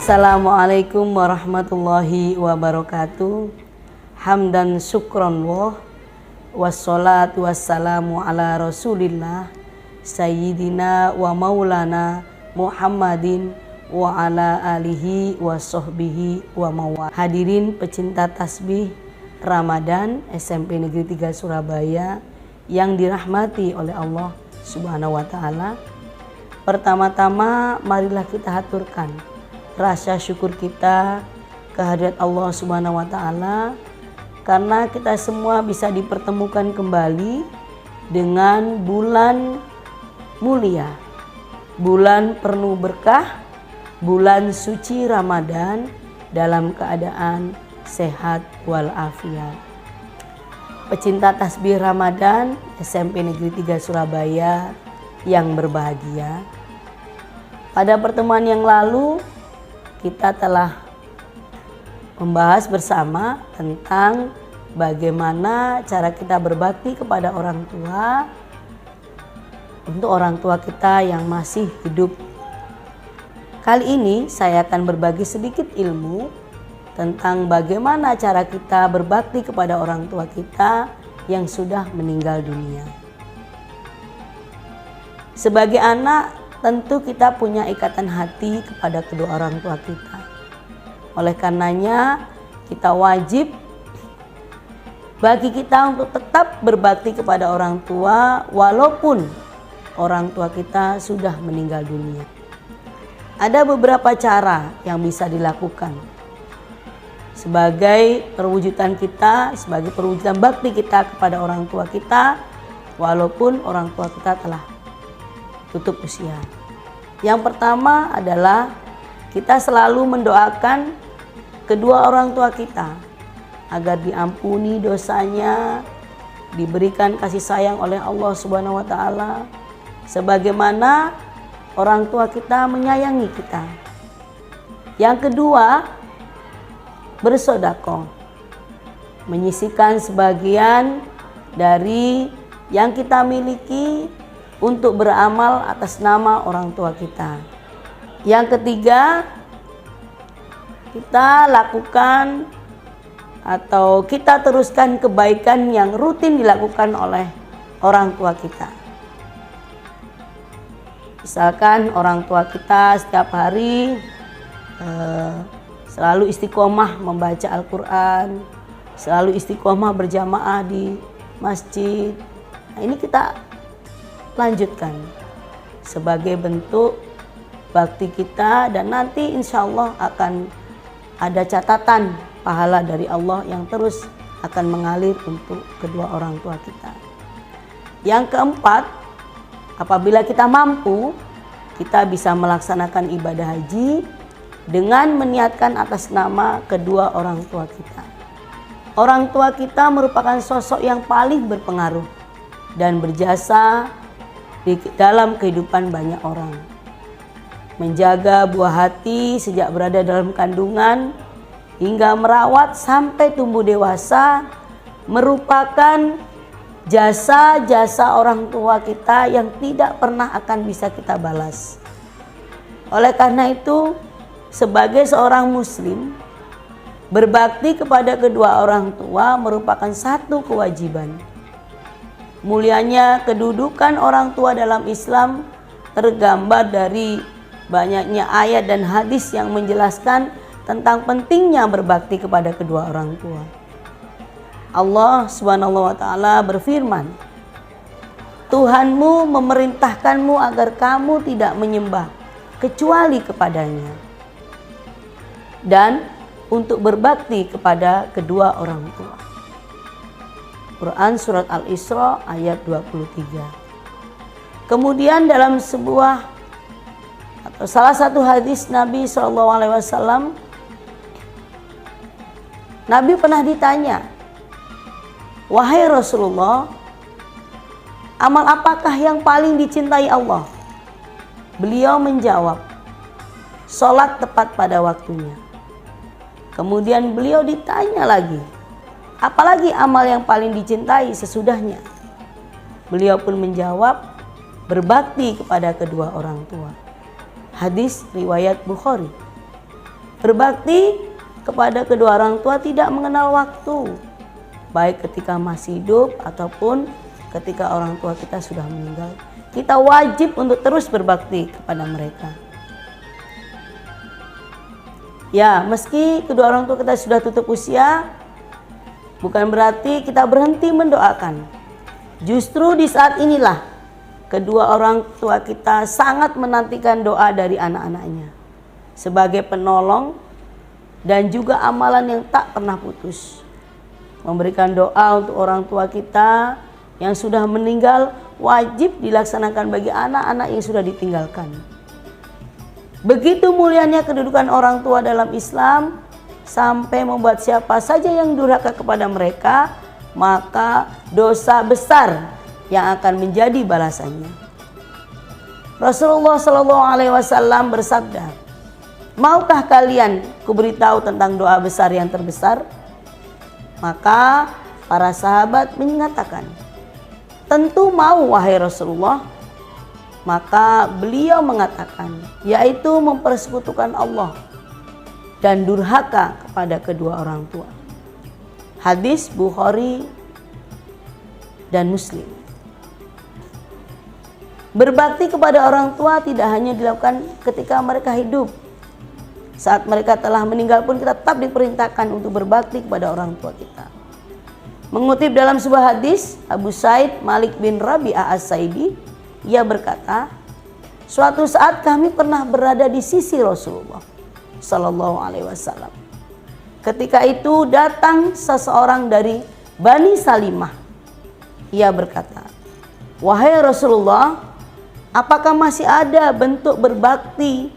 Assalamualaikum warahmatullahi wabarakatuh. Hamdan syukron wassalatu wassalamu ala rasulillah sayyidina wa maulana Muhammadin wa ala alihi wa sahbihi wa mawala. Hadirin pecinta tasbih Ramadan SMP Negeri 3 Surabaya yang dirahmati oleh Allah Subhanahu wa taala. Pertama-tama marilah kita haturkan rasa syukur kita kehadirat Allah Subhanahu wa taala karena kita semua bisa dipertemukan kembali dengan bulan mulia, bulan penuh berkah, bulan suci Ramadan dalam keadaan sehat walafiat. Pecinta tasbih Ramadan SMP Negeri 3 Surabaya yang berbahagia, pada pertemuan yang lalu kita telah membahas bersama tentang bagaimana cara kita berbakti kepada orang tua untuk orang tua kita yang masih hidup. Kali ini saya akan berbagi sedikit ilmu tentang bagaimana cara kita berbakti kepada orang tua kita yang sudah meninggal dunia. Sebagai anak, tentu kita punya ikatan hati kepada kedua orang tua kita. Oleh karenanya, kita wajib bagi kita untuk tetap berbakti kepada orang tua walaupun orang tua kita sudah meninggal dunia. Ada beberapa cara yang bisa dilakukan sebagai perwujudan kita, sebagai perwujudan bakti kita kepada orang tua kita walaupun orang tua kita telah tutup usia. Yang pertama adalah kita selalu mendoakan kedua orang tua kita agar diampuni dosanya, diberikan kasih sayang oleh Allah Subhanahu wa taala sebagaimana orang tua kita menyayangi kita. Yang kedua, bersedekah, menyisihkan sebagian dari yang kita miliki untuk beramal atas nama orang tua kita. Yang ketiga, kita lakukan atau kita teruskan kebaikan yang rutin dilakukan oleh orang tua kita. Misalkan orang tua kita setiap hari selalu istiqomah membaca Al-Quran, selalu istiqomah berjamaah di masjid. Nah, ini kita lanjutkan sebagai bentuk bakti kita dan nanti insya Allah akan ada catatan pahala dari Allah yang terus akan mengalir untuk kedua orang tua kita. Yang keempat, apabila kita mampu, kita bisa melaksanakan ibadah haji dengan meniatkan atas nama kedua orang tua kita. Orang tua kita merupakan sosok yang paling berpengaruh dan berjasa di dalam kehidupan banyak orang. Menjaga buah hati sejak berada dalam kandungan hingga merawat sampai tumbuh dewasa merupakan jasa-jasa orang tua kita yang tidak pernah akan bisa kita balas. Oleh karena itu, sebagai seorang muslim, berbakti kepada kedua orang tua merupakan satu kewajiban. Mulianya kedudukan orang tua dalam Islam tergambar dari banyaknya ayat dan hadis yang menjelaskan tentang pentingnya berbakti kepada kedua orang tua. Allah Subhanahu wa taala berfirman, Tuhanmu memerintahkanmu agar kamu tidak menyembah kecuali kepadanya dan untuk berbakti kepada kedua orang tua. Quran Surat Al-Isra ayat 23. Kemudian dalam sebuah atau salah satu hadis Nabi SAW, Nabi pernah ditanya, "Wahai Rasulullah, amal apakah yang paling dicintai Allah?" Beliau menjawab, "Sholat tepat pada waktunya." Kemudian beliau ditanya lagi, "Apalagi amal yang paling dicintai sesudahnya?" Beliau pun menjawab, "Berbakti kepada kedua orang tua." Hadis riwayat Bukhari. Berbakti kepada kedua orang tua tidak mengenal waktu, baik ketika masih hidup ataupun ketika orang tua kita sudah meninggal. Kita wajib untuk terus berbakti kepada mereka. Ya, meski kedua orang tua kita sudah tutup usia, bukan berarti kita berhenti mendoakan. Justru di saat inilah kedua orang tua kita sangat menantikan doa dari anak-anaknya sebagai penolong dan juga amalan yang tak pernah putus. Memberikan doa untuk orang tua kita yang sudah meninggal wajib dilaksanakan bagi anak-anak yang sudah ditinggalkan. Begitu mulianya kedudukan orang tua dalam Islam, sampai membuat siapa saja yang durhaka kepada mereka, maka dosa besar yang akan menjadi balasannya. Rasulullah SAW bersabda, "Maukah kalian kuberitahu tentang doa besar yang terbesar?" Maka para sahabat mengatakan, "Tentu mau wahai Rasulullah." Maka beliau mengatakan, yaitu mempersekutukan Allah dan durhaka kepada kedua orang tua. Hadis Bukhari dan Muslim. Berbakti kepada orang tua tidak hanya dilakukan ketika mereka hidup. Saat mereka telah meninggal pun kita tetap diperintahkan untuk berbakti kepada orang tua kita. Mengutip dalam sebuah hadis, Abu Said Malik bin Rabi'ah As-Saidi, ia berkata, "Suatu saat kami pernah berada di sisi Rasulullah Sallallahu Alaihi Wasallam. Ketika itu datang seseorang dari Bani Salimah. Ia berkata, 'Wahai Rasulullah, apakah masih ada bentuk berbakti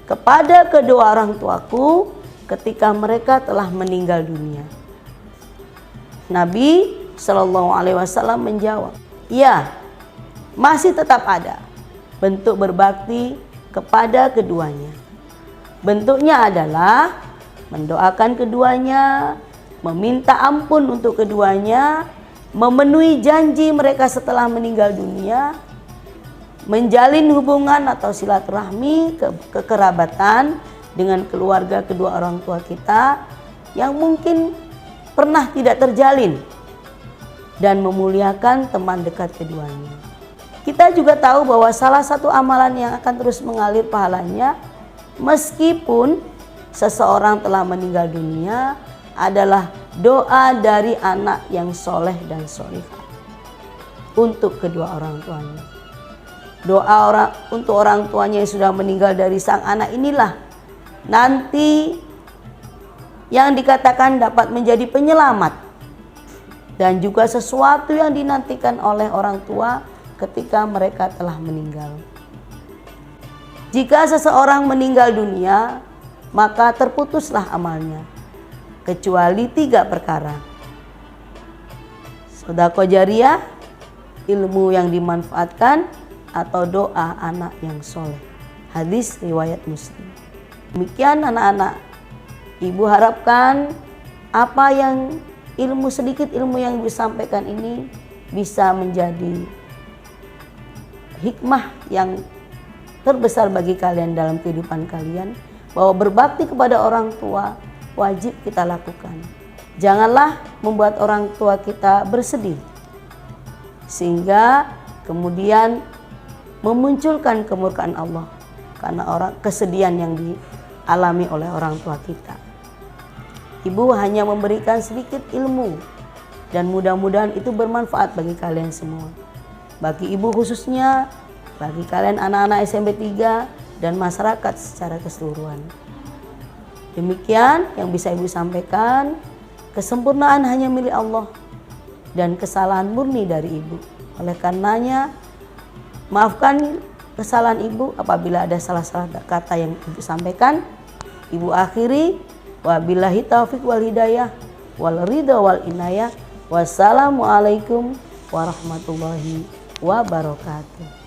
kepada kedua orang tuaku ketika mereka telah meninggal dunia?' Nabi Sallallahu Alaihi Wasallam menjawab, 'Ya, masih tetap ada bentuk berbakti kepada keduanya. Bentuknya adalah mendoakan keduanya, meminta ampun untuk keduanya, memenuhi janji mereka setelah meninggal dunia, menjalin hubungan atau silaturahmi kekerabatan dengan keluarga kedua orang tua kita yang mungkin pernah tidak terjalin, dan memuliakan teman dekat keduanya.' Kita juga tahu bahwa salah satu amalan yang akan terus mengalir pahalanya meskipun seseorang telah meninggal dunia adalah doa dari anak yang soleh dan solihah untuk kedua orang tuanya. Doa untuk orang tuanya yang sudah meninggal dari sang anak inilah nanti yang dikatakan dapat menjadi penyelamat dan juga sesuatu yang dinantikan oleh orang tua ketika mereka telah meninggal. Jika seseorang meninggal dunia, maka terputuslah amalnya, kecuali 3 perkara. Sedekah jariyah, ilmu yang dimanfaatkan, atau doa anak yang soleh. Hadis riwayat Muslim. Demikian anak-anak, ibu harapkan apa yang sedikit ilmu yang ibu sampaikan ini bisa menjadi hikmah yang terbesar bagi kalian dalam kehidupan kalian, bahwa berbakti kepada orang tua wajib kita lakukan. Janganlah membuat orang tua kita bersedih sehingga kemudian memunculkan kemurkaan Allah karena kesedihan yang dialami oleh orang tua kita. Ibu hanya memberikan sedikit ilmu dan mudah-mudahan itu bermanfaat bagi kalian semua. Bagi ibu khususnya, bagi kalian anak-anak SMP 3 dan masyarakat secara keseluruhan. Demikian yang bisa ibu sampaikan. Kesempurnaan hanya milik Allah dan kesalahan murni dari ibu. Oleh karenanya, maafkan kesalahan ibu apabila ada salah-salah kata yang ibu sampaikan. Ibu akhiri, wabillahi taufiq wal hidayah wal ridha wal inayah. Wassalamualaikum warahmatullahi wabarakatuh.